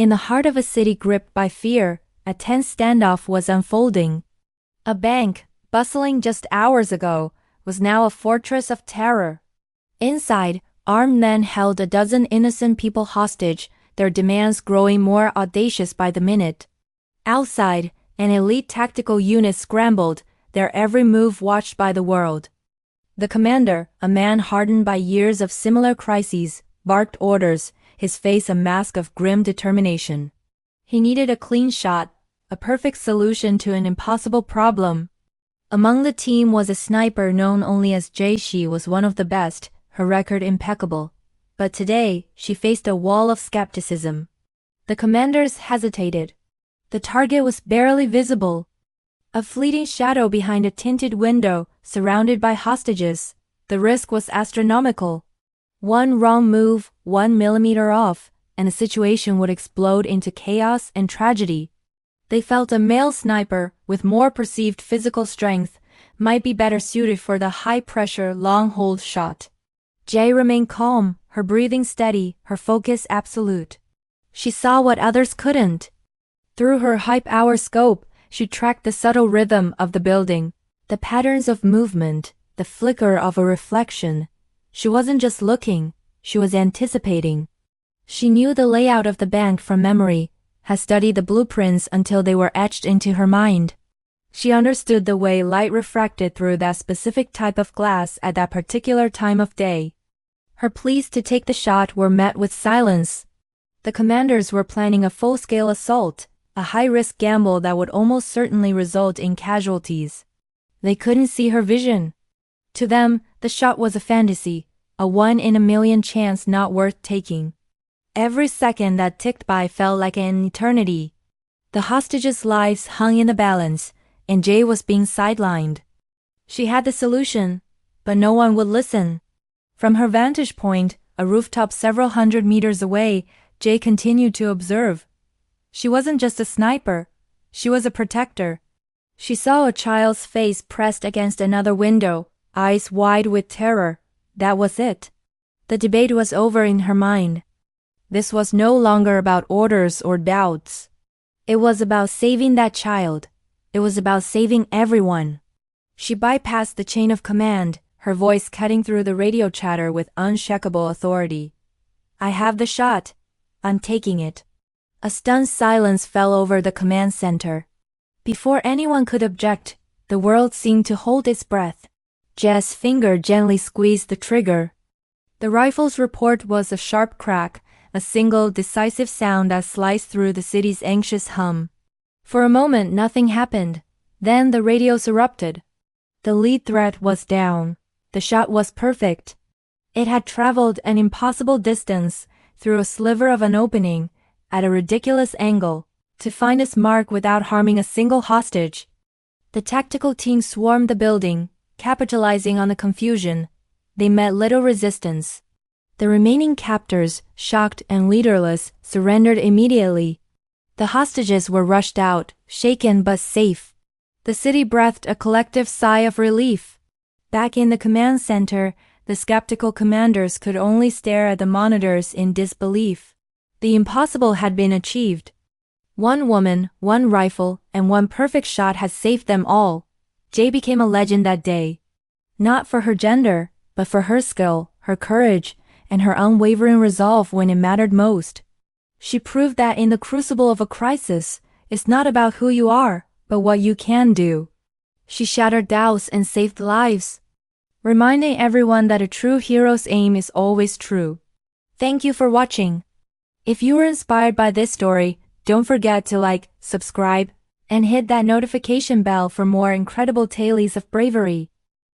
In the heart of a city gripped by fear, a tense standoff was unfolding. A bank, bustling just hours ago, was now a fortress of terror. Inside, armed men held a dozen innocent people hostage, their demands growing more audacious by the minute. Outside, an elite tactical unit scrambled, their every move watched by the world. The commander, a man hardened by years of similar crises, barked orders, his face a mask of grim determination. He needed a clean shot, a perfect solution to an impossible problem. Among the team was a sniper known only as Jay. She was one of the best, her record impeccable. But today, she faced a wall of skepticism. The commanders hesitated. The target was barely visible. A fleeting shadow behind a tinted window, surrounded by hostages. The risk was astronomical. One wrong move, 1 millimeter off, and the situation would explode into chaos and tragedy. They felt a male sniper, with more perceived physical strength, might be better suited for the high-pressure, long-hold shot. Jay remained calm, her breathing steady, her focus absolute. She saw what others couldn't. Through her hype-hour scope, she tracked the subtle rhythm of the building, the patterns of movement, the flicker of a reflection. She wasn't just looking, she was anticipating. She knew the layout of the bank from memory, had studied the blueprints until they were etched into her mind. She understood the way light refracted through that specific type of glass at that particular time of day. Her pleas to take the shot were met with silence. The commanders were planning a full-scale assault, a high-risk gamble that would almost certainly result in casualties. They couldn't see her vision. To them, the shot was a fantasy, a one-in-a-million chance not worth taking. Every second that ticked by felt like an eternity. The hostages' lives hung in the balance, and Jay was being sidelined. She had the solution, but no one would listen. From her vantage point, a rooftop several hundred meters away, Jay continued to observe. She wasn't just a sniper, she was a protector. She saw a child's face pressed against another window, eyes wide with terror. That was it. The debate was over in her mind. This was no longer about orders or doubts. It was about saving that child. It was about saving everyone. She bypassed the chain of command, her voice cutting through the radio chatter with unshakable authority. I have the shot. I'm taking it. A stunned silence fell over the command center. Before anyone could object, the world seemed to hold its breath. Jess's finger gently squeezed the trigger. The rifle's report was a sharp crack, a single decisive sound that sliced through the city's anxious hum. For a moment nothing happened. Then the radios erupted. The lead threat was down. The shot was perfect. It had traveled an impossible distance, through a sliver of an opening, at a ridiculous angle, to find its mark without harming a single hostage. The tactical team swarmed the building, capitalizing on the confusion. They met little resistance. The remaining captors, shocked and leaderless, surrendered immediately. The hostages were rushed out, shaken but safe. The city breathed a collective sigh of relief. Back in the command center, the skeptical commanders could only stare at the monitors in disbelief. The impossible had been achieved. One woman, one rifle, and one perfect shot had saved them all. Jay became a legend that day. Not for her gender, but for her skill, her courage, and her unwavering resolve when it mattered most. She proved that in the crucible of a crisis, it's not about who you are, but what you can do. She shattered doubts and saved lives, reminding everyone that a true hero's aim is always true. Thank you for watching. If you were inspired by this story, don't forget to like, subscribe, and hit that notification bell for more incredible tales of bravery.